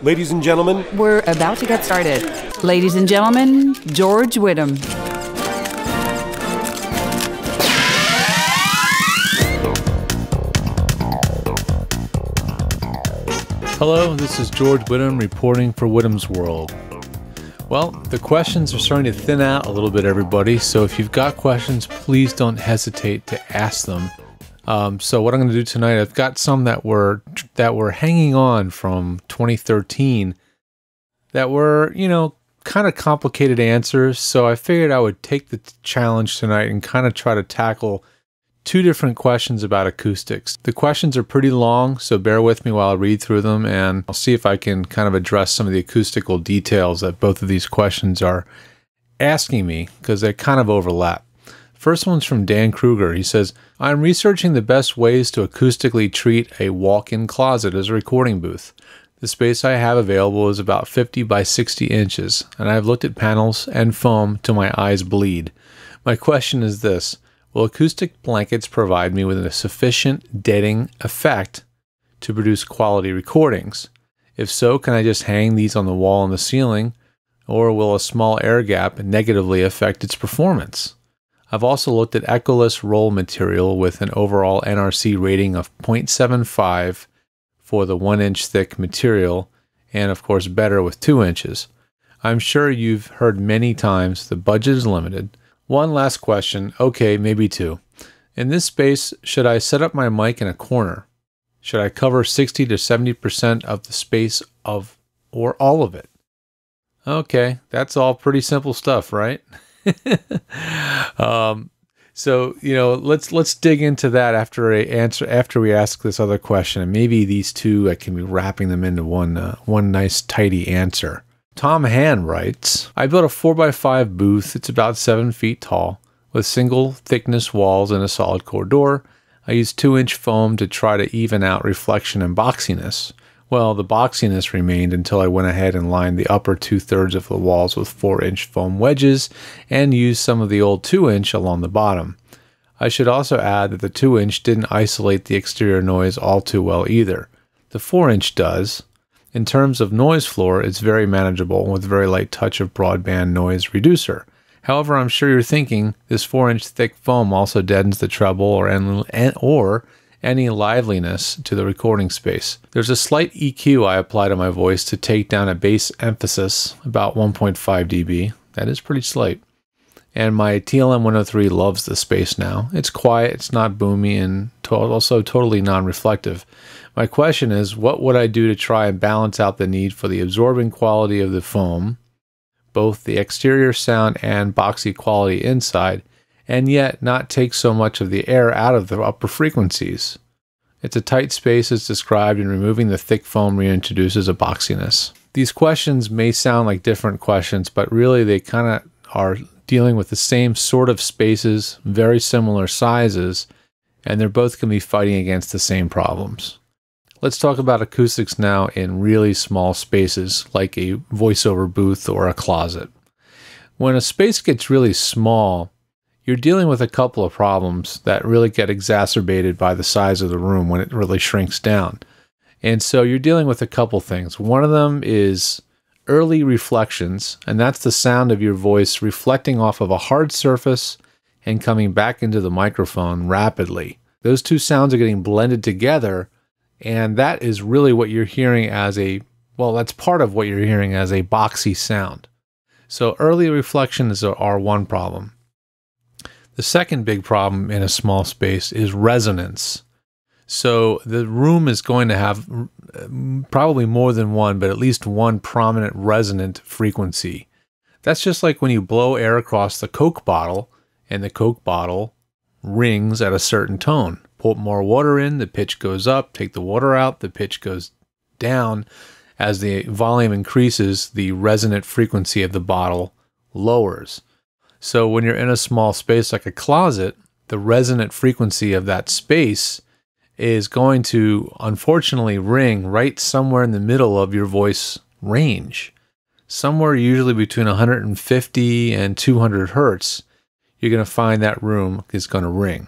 Ladies and gentlemen, we're about to get started. Ladies and gentlemen, George Whittam. Hello, this is George Whittam reporting for Whittam's World. Well, the questions are starting to thin out a little bit, everybody, so if you've got questions, please don't hesitate to ask them. So what I'm going to do tonight, I've got some that were hanging on from 2013 that were, kind of complicated answers, so I figured I would take the challenge tonight and kind of try to tackle two different questions about acoustics. The questions are pretty long, so bear with me while I read through them, and I'll see if I can kind of address some of the acoustical details that both of these questions are asking me, because they kind of overlap. First one's from Dan Krueger. He says, I'm researching the best ways to acoustically treat a walk-in closet as a recording booth. The space I have available is about 50 by 60 inches, and I have looked at panels and foam till my eyes bleed. My question is this: will acoustic blankets provide me with a sufficient deadening effect to produce quality recordings? If so, can I just hang these on the wall and the ceiling, or will a small air gap negatively affect its performance? I've also looked at echoless roll material with an overall NRC rating of 0.75 for the 1-inch thick material, and of course better with 2 inches. I'm sure you've heard many times the budget is limited. One last question, okay, maybe two. In this space, should I set up my mic in a corner? Should I cover 60 to 70% of the space or all of it? Okay, that's all pretty simple stuff, right? So let's dig into that after we ask this other question, and maybe these two I can be wrapping them into one nice tidy answer. Tom Han writes, I built a 4x5 booth. It's about 7 feet tall with single thickness walls and a solid core door. I used 2-inch foam to try to even out reflection and boxiness. Well, the boxiness remained until I went ahead and lined the upper 2/3 of the walls with 4-inch foam wedges and used some of the old 2-inch along the bottom. I should also add that the 2-inch didn't isolate the exterior noise all too well either. The 4-inch does. In terms of noise floor, it's very manageable with a very light touch of broadband noise reducer. However, I'm sure you're thinking this 4-inch thick foam also deadens the treble or any liveliness to the recording space. There's a slight EQ I apply to my voice to take down a bass emphasis, about 1.5 dB. That is pretty slight. And my TLM 103 loves the space now. It's quiet, it's not boomy, and also totally non-reflective. My question is, what would I do to try and balance out the need for the absorbing quality of the foam, both the exterior sound and boxy quality inside, and yet not take so much of the air out of the upper frequencies? It's a tight space as described, and removing the thick foam reintroduces a boxiness. These questions may sound like different questions, but really they kind of are dealing with the same sort of spaces, very similar sizes, and they're both going to be fighting against the same problems. Let's talk about acoustics now in really small spaces, like a voiceover booth or a closet. When a space gets really small, you're dealing with a couple of problems that really get exacerbated by the size of the room when it really shrinks down. And so you're dealing with a couple things. One of them is early reflections, and that's the sound of your voice reflecting off of a hard surface and coming back into the microphone rapidly. Those two sounds are getting blended together, and that is really what you're hearing as that's part of what you're hearing as a boxy sound. So early reflections are one problem. The second big problem in a small space is resonance. So the room is going to have probably more than one, but at least one prominent resonant frequency. That's just like when you blow air across the Coke bottle, and the Coke bottle rings at a certain tone. Put more water in, the pitch goes up. Take the water out, the pitch goes down. As the volume increases, the resonant frequency of the bottle lowers. So when you're in a small space like a closet, the resonant frequency of that space is going to unfortunately ring right somewhere in the middle of your voice range. Somewhere usually between 150 and 200 hertz, you're going to find that room is going to ring.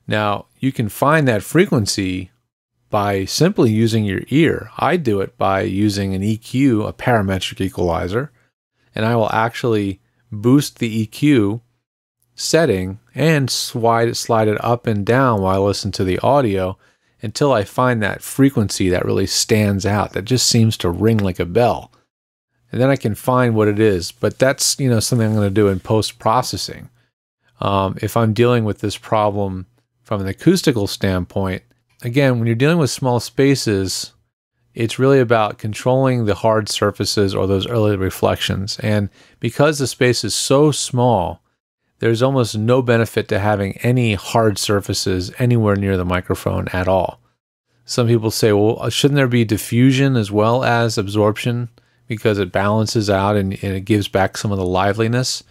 Now, you can find that frequency by simply using your ear. I do it by using an EQ, a parametric equalizer, and I will actually boost the EQ setting and slide it up and down while I listen to the audio until I find that frequency that really stands out, that just seems to ring like a bell. And then I can find what it is. But that's, you know, something I'm going to do in post-processing. If I'm dealing with this problem from an acoustical standpoint, again, when you're dealing with small spaces, it's really about controlling the hard surfaces or those early reflections. And because the space is so small, there's almost no benefit to having any hard surfaces anywhere near the microphone at all. Some people say, well, shouldn't there be diffusion as well as absorption because it balances out and it gives back some of the liveliness?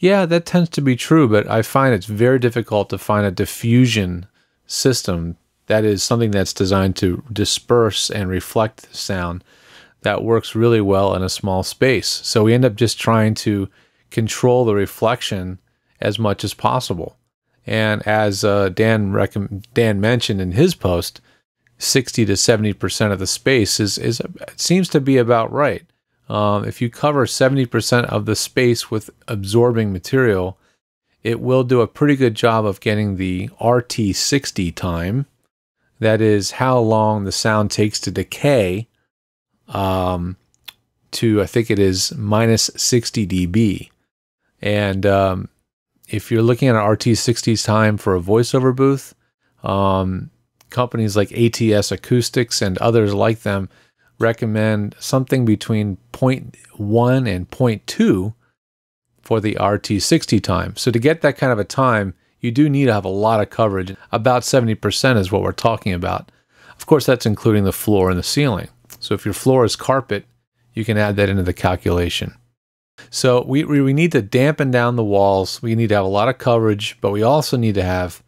Yeah, that tends to be true, but I find it's very difficult to find a diffusion system that is something that's designed to disperse and reflect sound that works really well in a small space. So we end up just trying to control the reflection as much as possible. And as Dan mentioned in his post, 60 to 70% of the space seems to be about right. If you cover 70% of the space with absorbing material, it will do a pretty good job of getting the RT60 time. That is how long the sound takes to decay to, I think it is minus 60 dB. And if you're looking at an RT60 time for a voiceover booth, companies like ATS Acoustics and others like them recommend something between 0.1 and 0.2 for the RT60 time. So to get that kind of a time, you do need to have a lot of coverage. About 70% is what we're talking about. Of course, that's including the floor and the ceiling. So if your floor is carpet, you can add that into the calculation. So we need to dampen down the walls. We need to have a lot of coverage, but we also need to have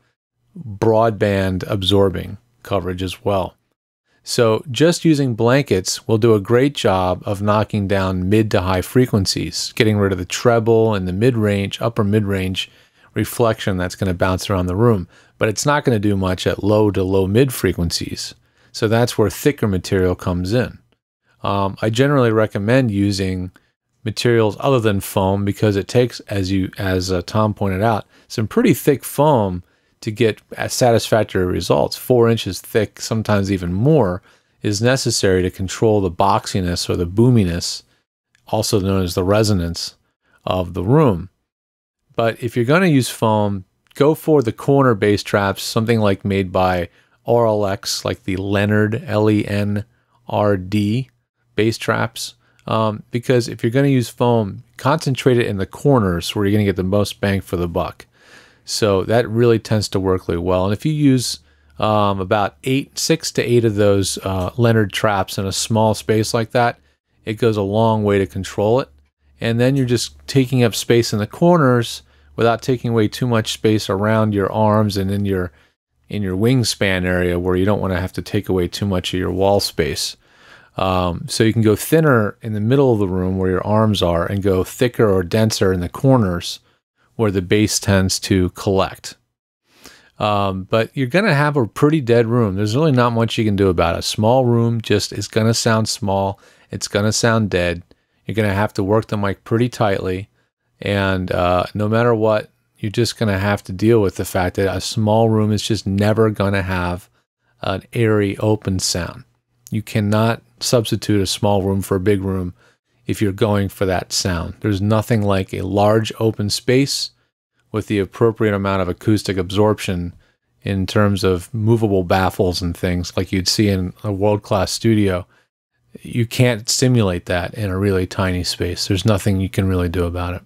broadband absorbing coverage as well. So just using blankets will do a great job of knocking down mid to high frequencies, getting rid of the treble and the mid-range, upper mid-range reflection that's going to bounce around the room. But it's not going to do much at low to low mid frequencies. So that's where thicker material comes in. I generally recommend using materials other than foam because it takes, as Tom pointed out, some pretty thick foam to get satisfactory results. 4 inches thick, sometimes even more, is necessary to control the boxiness or the boominess, also known as the resonance of the room. But if you're going to use foam, go for the corner bass traps, something like made by Auralex, like the LENRD, LENRD bass traps. Because if you're going to use foam, concentrate it in the corners where you're going to get the most bang for the buck. So that really tends to work really well. And if you use about 6 to 8 of those LENRD traps in a small space like that, it goes a long way to control it. And then you're just taking up space in the corners without taking away too much space around your arms and in your wingspan area where you don't want to have to take away too much of your wall space. So you can go thinner in the middle of the room where your arms are and go thicker or denser in the corners where the bass tends to collect. But you're going to have a pretty dead room. There's really not much you can do about it. A small room just is going to sound small. It's going to sound dead. You're going to have to work the mic pretty tightly. And no matter what, you're just going to have to deal with the fact that a small room is just never going to have an airy, open sound. You cannot substitute a small room for a big room if you're going for that sound. There's nothing like a large open space with the appropriate amount of acoustic absorption in terms of movable baffles and things like you'd see in a world-class studio. You can't simulate that in a really tiny space. There's nothing you can really do about it.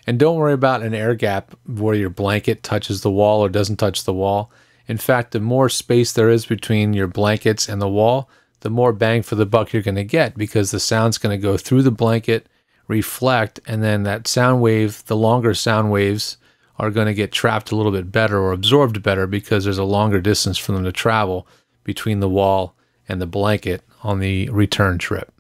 And don't worry about an air gap where your blanket touches the wall or doesn't touch the wall. In fact, the more space there is between your blankets and the wall, the more bang for the buck you're going to get because the sound's going to go through the blanket, reflect, and then that sound wave, the longer sound waves, are going to get trapped a little bit better or absorbed better because there's a longer distance for them to travel between the wall and the blanket on the return trip.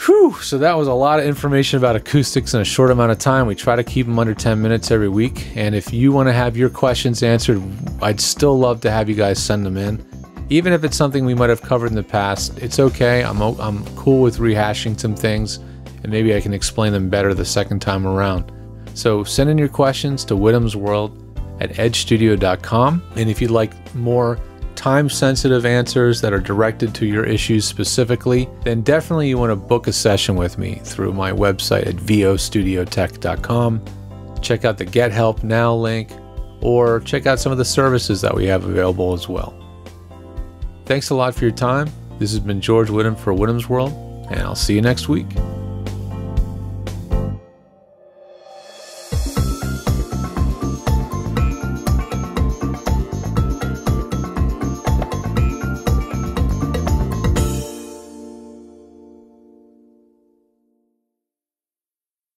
Whew, so that was a lot of information about acoustics in a short amount of time. We try to keep them under 10 minutes every week. And if you want to have your questions answered, I'd still love to have you guys send them in. Even if it's something we might have covered in the past, it's okay. I'm cool with rehashing some things, and maybe I can explain them better the second time around. So send in your questions to whittamsworld@edgestudio.com. And if you'd like more time-sensitive answers that are directed to your issues specifically, then definitely you want to book a session with me through my website at vostudiotech.com. Check out the Get Help Now link, or check out some of the services that we have available as well. Thanks a lot for your time. This has been George Whittam for Whittam's World, and I'll see you next week.